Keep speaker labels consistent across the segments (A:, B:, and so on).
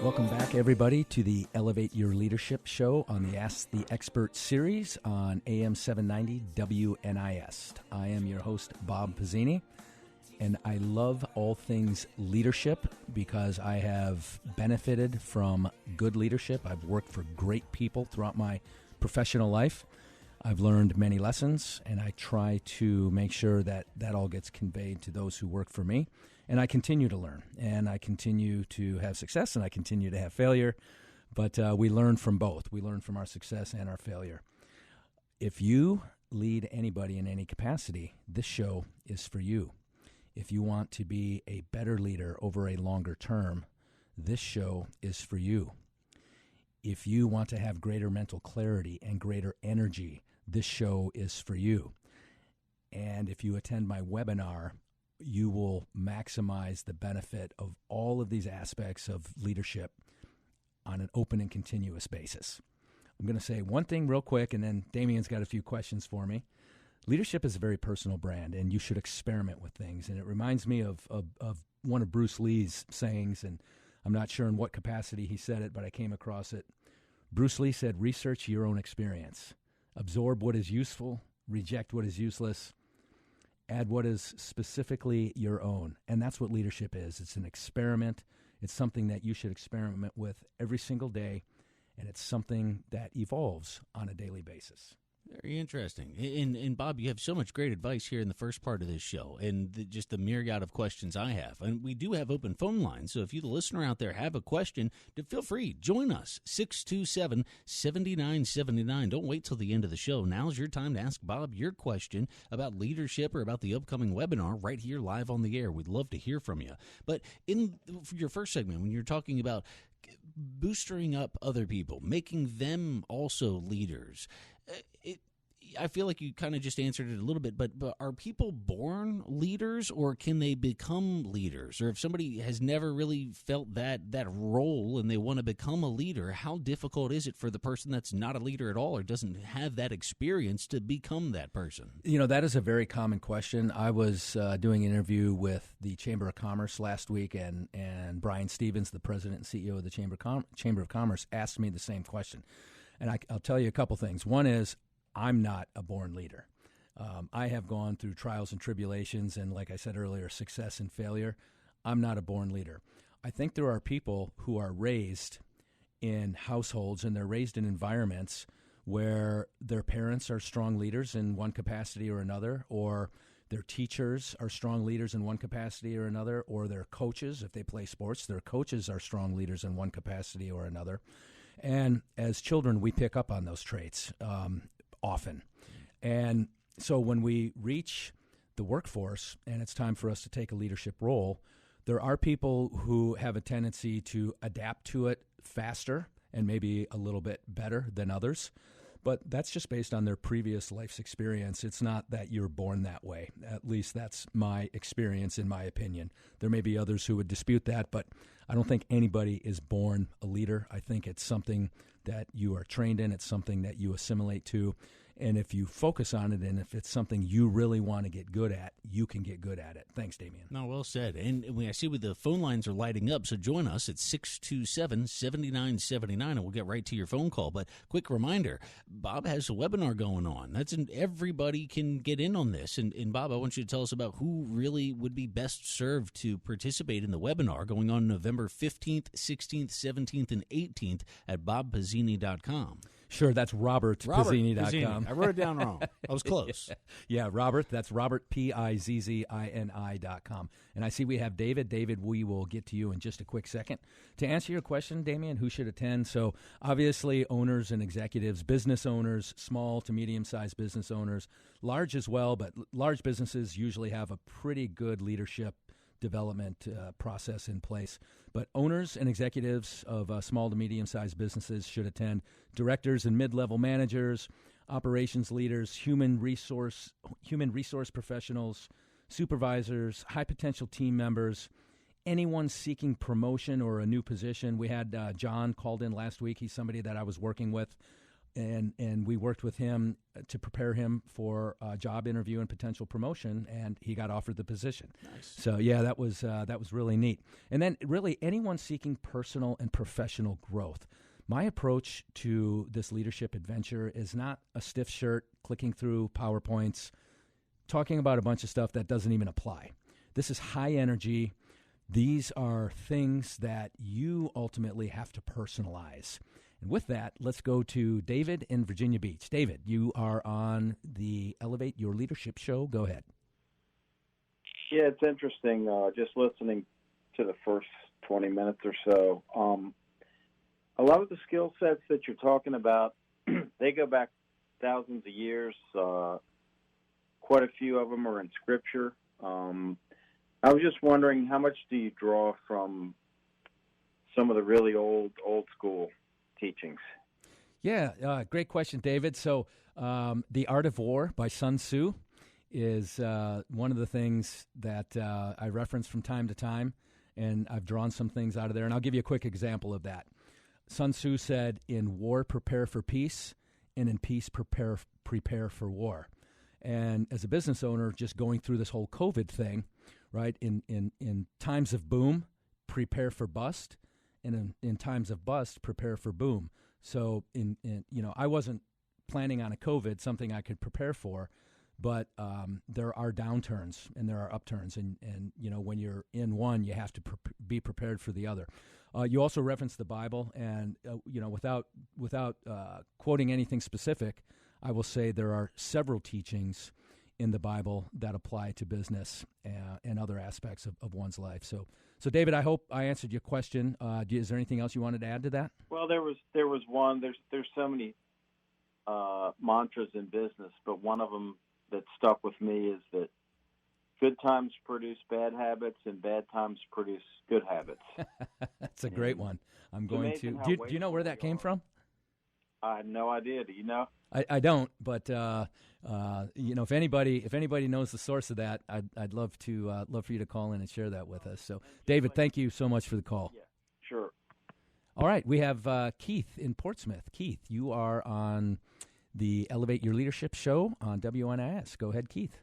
A: Welcome back, everybody, to the Elevate Your Leadership show on the Ask the Expert series on AM 790 WNIS. I am your host, Bob Pizzini, and I love all things leadership because I have benefited from good leadership. I've worked for great people throughout my professional life. I've learned many lessons, and I try to make sure that that all gets conveyed to those who work for me. And I continue to learn, and I continue to have success, and I continue to have failure. But we learn from both. We learn from our success and our failure. If you lead anybody in any capacity, this show is for you. If you want to be a better leader over a longer term, this show is for you. If you want to have greater mental clarity and greater energy, this show is for you. And if you attend my webinar, you will maximize the benefit of all of these aspects of leadership on an open and continuous basis. I'm going to say one thing real quick, and then Damien's got a few questions for me. Leadership is a very personal brand, and you should experiment with things. And it reminds me of one of Bruce Lee's sayings, and I'm not sure in what capacity he said it, but I came across it. Bruce Lee said, research your own experience. Absorb what is useful, reject what is useless, add what is specifically your own. And that's what leadership is. It's an experiment. It's something that you should experiment with every single day, and it's something that evolves on a daily basis.
B: Very interesting. And Bob, you have so much great advice here in the first part of this show, and just the myriad of questions I have. And we do have open phone lines, so if you, the listener out there, have a question, feel free. Join us, 627-7979. Don't wait till the end of the show. Now's your time to ask Bob your question about leadership or about the upcoming webinar right here live on the air. We'd love to hear from you. But in your first segment, when you're talking about boosting up other people, making them also leaders, I feel like you kind of just answered it a little bit, but are people born leaders, or can they become leaders? Or if somebody has never really felt that role and they want to become a leader, how difficult is it for the person that's not a leader at all or doesn't have that experience to become that person? You know, that is a very common question. I was doing an interview with the Chamber of Commerce last week, and Brian Stevens, the president and CEO of the Chamber of Commerce, asked me the same question. And I'll tell you a couple things. One is, I'm not a born leader. I have gone through trials and tribulations and, like I said earlier, success and failure. I'm not a born leader. I think there are people who are raised in households and they're raised in environments where their parents are strong leaders in one capacity or another, or their teachers are strong leaders in one capacity or another, or their coaches, if they play sports, their coaches are strong leaders in one capacity or another. And as children, we pick up on those traits often. And so when we reach the workforce and it's time for us to take a leadership role, there are people who have a tendency to adapt to it faster and maybe a little bit better than others. But that's just based on their previous life's experience. It's not that you're born that way. At least that's my experience, in my opinion. There may be others who would dispute that, but I don't think anybody is born a leader. I think it's something that you are trained in. It's something that you assimilate to. And if you focus on it, and if it's something you really want to get good at, you can get good at it. Thanks, Damien. No, well said. And I see the phone lines are lighting up, so join us at 627-7979, and we'll get right to your phone call. But quick reminder, Bob has a webinar going on. Everybody can get in on this. And Bob, I want you to tell us about who really would be best served to participate in the webinar going on November 15th, 16th, 17th, and 18th at bobpizzini.com. Sure, that's robertpizzini.com.
C: I wrote it down wrong. I was close.
A: Yeah, Robert. That's robertpizzini.com. And I see we have David. David, we will get to you in just a quick second. To answer your question, Damien, who should attend? So obviously owners and executives, business owners, small to medium-sized business owners, large as well, but large businesses usually have a pretty good leadership development process in place. But owners and executives of small to medium-sized businesses should attend. Directors and mid-level managers, operations leaders, human resource professionals, supervisors, high-potential team members, anyone seeking promotion or a new position. We had John called in last week. He's somebody that I was working with and we worked with him to prepare him for a job interview and potential promotion, and he got offered the position.
B: Nice.
A: So yeah, that was really neat. And then really anyone seeking personal and professional growth. My approach to this leadership adventure is not a stiff shirt, clicking through PowerPoints, talking about a bunch of stuff that doesn't even apply. This is high energy. These are things that you ultimately have to personalize. And with that, let's go to David in Virginia Beach. David, you are on the Elevate Your Leadership show. Go ahead.
D: Yeah, it's interesting. Just listening to the first 20 minutes or so. A lot of the skill sets that you're talking about, they go back thousands of years. Quite a few of them are in Scripture. I was just wondering, how much do you draw from some of the really old school teachings?
A: Yeah, great question, David. So The Art of War by Sun Tzu is one of the things that I reference from time to time, and I've drawn some things out of there, and I'll give you a quick example of that. Sun Tzu said, in war, prepare for peace, and in peace, prepare for war. And as a business owner, just going through this whole COVID thing, right, in times of boom, prepare for bust, and in times of bust, prepare for boom. So, I wasn't planning on a COVID, something I could prepare for, but there are downturns and there are upturns, and when you're in one, you have to be prepared for the other. You also referenced the Bible, and without quoting anything specific, I will say there are several teachings in the Bible that apply to business and other aspects of one's life. So, David, I hope I answered your question. Is there anything else you wanted to add to that?
D: Well, there was one. There's so many mantras in business, but one of them that stuck with me is that good times produce bad habits, and bad times produce good habits.
A: That's a great one. I'm going to. Do you know where that came from?
D: I have no idea. Do you know?
A: I don't, but if anybody knows the source of that, I'd love for you to call in and share that with us. So, David, thank you so much for the call.
D: Yeah, sure.
A: All right, we have Keith in Portsmouth. Keith, you are on the Elevate Your Leadership show on WNIS. Go ahead, Keith.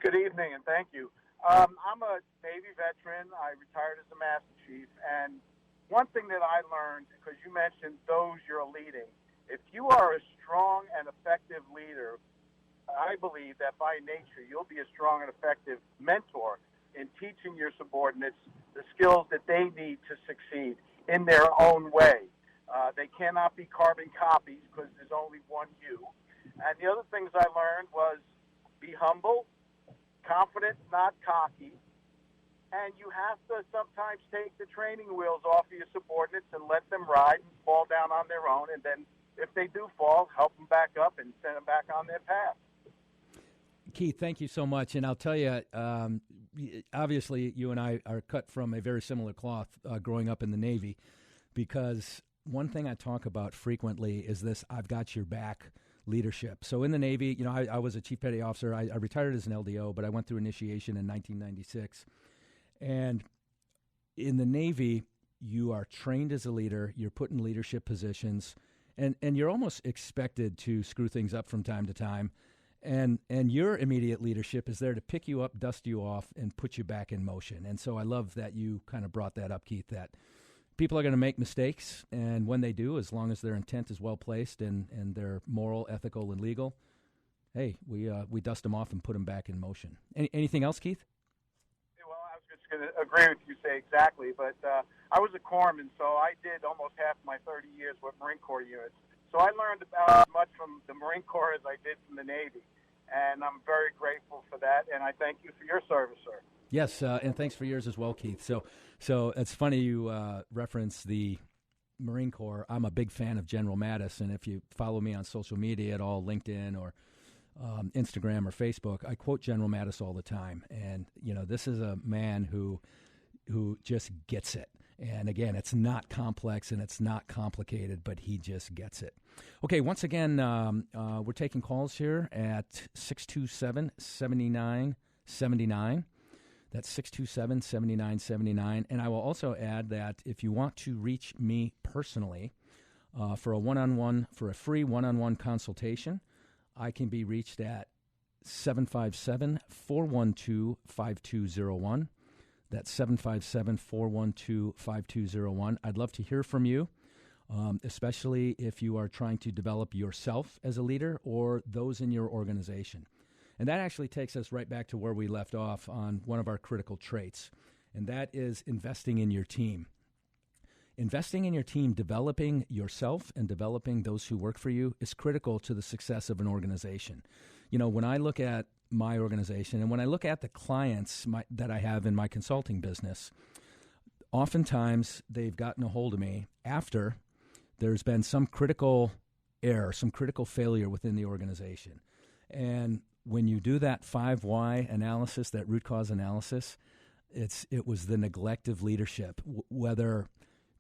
E: Good evening, and thank you. I'm a Navy veteran. I retired as a Master Chief, and one thing that I learned, because you mentioned those you're leading, if you are a strong and effective leader, I believe that by nature you'll be a strong and effective mentor in teaching your subordinates the skills that they need to succeed in their own way. They cannot be carbon copies because there's only one you. And the other things I learned was be humble, confident, not cocky, and you have to sometimes take the training wheels off of your subordinates and let them ride and fall down on their own, and then if they do fall, help them back up and send them back on their path.
A: Keith, thank you so much. And I'll tell you, obviously you and I are cut from a very similar cloth growing up in the Navy, because one thing I talk about frequently is this I've got your back leadership. So in the Navy, I was a Chief Petty Officer. I retired as an LDO, but I went through initiation in 1996. And in the Navy, you are trained as a leader. You're put in leadership positions, and you're almost expected to screw things up from time to time. And your immediate leadership is there to pick you up, dust you off, and put you back in motion. And so I love that you kind of brought that up, Keith, that people are going to make mistakes, and when they do, as long as their intent is well placed and they're moral, ethical, and legal, hey, we dust them off and put them back in motion. Anything else, Keith?
E: Well, I was just going to agree with you, say exactly, but I was a corpsman, so I did almost half my 30 years with Marine Corps units. So I learned about as much from the Marine Corps as I did from the Navy, and I'm very grateful for that, and I thank you for your service, sir.
A: Yes, and thanks for yours as well, Keith. So it's funny you reference the Marine Corps. I'm a big fan of General Mattis, and if you follow me on social media at all, LinkedIn or Instagram or Facebook, I quote General Mattis all the time. And this is a man who just gets it. And again, it's not complex and it's not complicated, but he just gets it. Okay, once again, we're taking calls here at 627-7979. That's 627-7979. And I will also add that if you want to reach me personally, for a free one-on-one consultation. I can be reached at 757-412-5201. That's 757-412-5201. I'd love to hear from you, especially if you are trying to develop yourself as a leader or those in your organization. And that actually takes us right back to where we left off on one of our critical traits, and that is investing in your team. Investing in your team, developing yourself and developing those who work for you is critical to the success of an organization. You know, when I look at my organization and when I look at the clients that I have in my consulting business, oftentimes they've gotten a hold of me after there's been some critical error, some critical failure within the organization. And when you do that 5 why analysis, that root cause analysis, it was the neglect of leadership, whether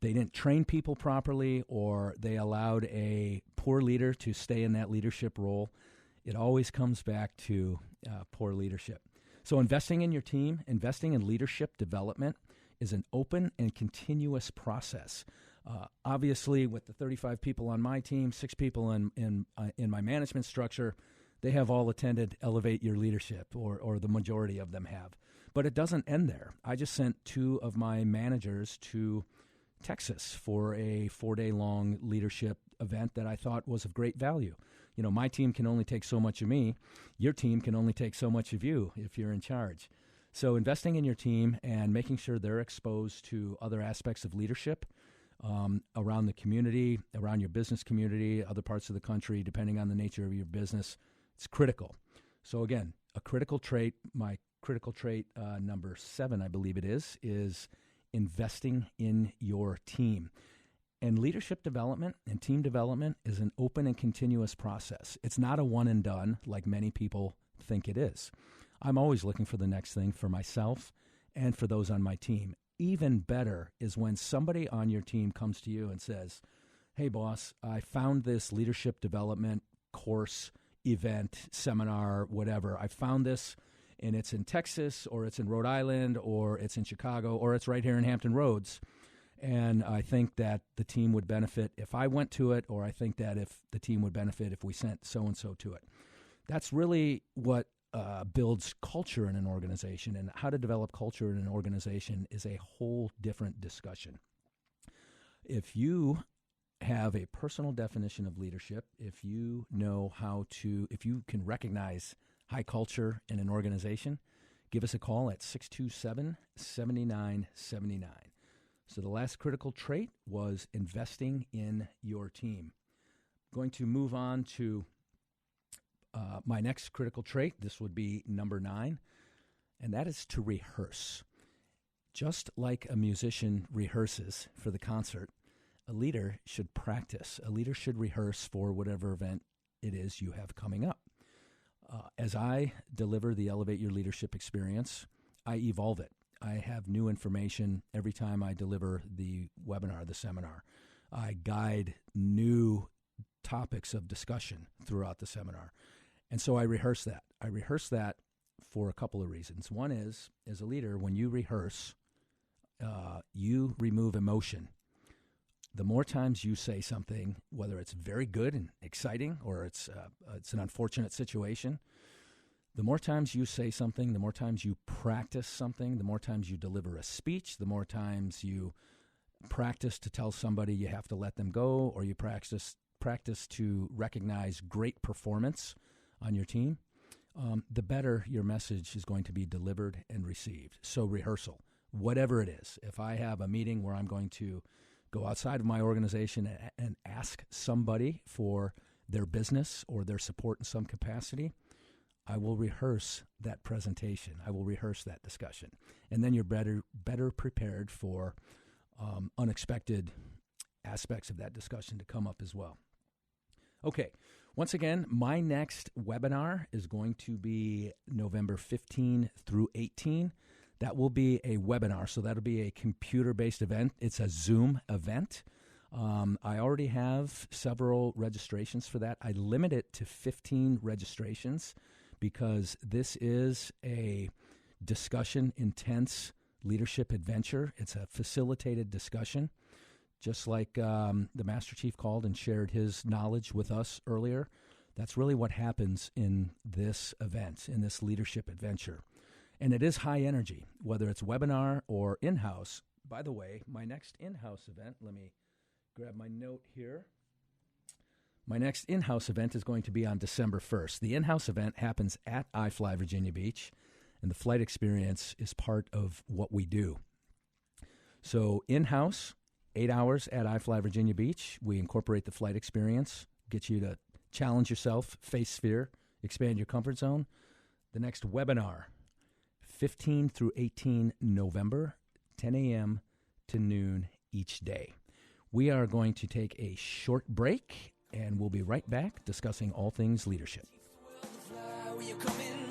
A: they didn't train people properly or they allowed a poor leader to stay in that leadership role. It always comes back to poor leadership. So investing in your team, investing in leadership development is an open and continuous process. Obviously, with the 35 people on my team, 6 people in my management structure, they have all attended Elevate Your Leadership, or the majority of them have. But it doesn't end there. I just sent 2 of my managers to Texas for a 4-day-long leadership event that I thought was of great value. You know, my team can only take so much of me. Your team can only take so much of you if you're in charge. So investing in your team and making sure they're exposed to other aspects of leadership around the community, around your business community, other parts of the country, depending on the nature of your business, it's critical. So again, a critical trait, my critical trait number 7, I believe it is investing in your team. And leadership development and team development is an open and continuous process. It's not a one and done like many people think it is. I'm always looking for the next thing for myself and for those on my team. Even better is when somebody on your team comes to you and says, hey, boss, I found this leadership development course, event, seminar, whatever. I found this, and it's in Texas, or it's in Rhode Island, or it's in Chicago, or it's right here in Hampton Roads. And I think that the team would benefit if I went to it, or I think that if the team would benefit if we sent so-and-so to it. That's really what builds culture in an organization, and how to develop culture in an organization is a whole different discussion. If you have a personal definition of leadership, if you can recognize high culture in an organization, give us a call at 627-7979. So the last critical trait was investing in your team. Going to move on to my next critical trait. This would be number 9, and that is to rehearse. Just like a musician rehearses for the concert, a leader should practice. A leader should rehearse for whatever event it is you have coming up. As I deliver the Elevate Your Leadership experience, I evolve it. I have new information every time I deliver the webinar, the seminar. I guide new topics of discussion throughout the seminar. And so I rehearse that. I rehearse that for a couple of reasons. One is, as a leader, when you rehearse, you remove emotion. The more times you say something, whether it's very good and exciting or it's an unfortunate situation, the more times you say something, the more times you practice something, the more times you deliver a speech, the more times you practice to tell somebody you have to let them go, or you practice to recognize great performance on your team, the better your message is going to be delivered and received. So rehearsal, whatever it is. If I have a meeting where I'm going to go outside of my organization and ask somebody for their business or their support in some capacity, I will rehearse that presentation. I will rehearse that discussion. And then you're better prepared for unexpected aspects of that discussion to come up as well. Okay, once again, my next webinar is going to be November 15 through 18. That will be a webinar, so that'll be a computer-based event. It's a Zoom event. I already have several registrations for that. I limit it to 15 registrations because this is a discussion, intense leadership adventure. It's a facilitated discussion just like the Master Chief called and shared his knowledge with us earlier. That's really what happens in this event, in this leadership adventure. And it is high energy, whether it's webinar or in-house. By the way, my next in-house event, let me grab my note here. My next in-house event is going to be on December 1st. The in-house event happens at iFly Virginia Beach, and the flight experience is part of what we do. So in-house, 8 hours at iFly Virginia Beach. We incorporate the flight experience, get you to challenge yourself, face fear, expand your comfort zone. The next webinar, 15 through 18 November, 10 a.m. to noon each day. We are going to take a short break, and we'll be right back discussing all things leadership.
F: Will you come in?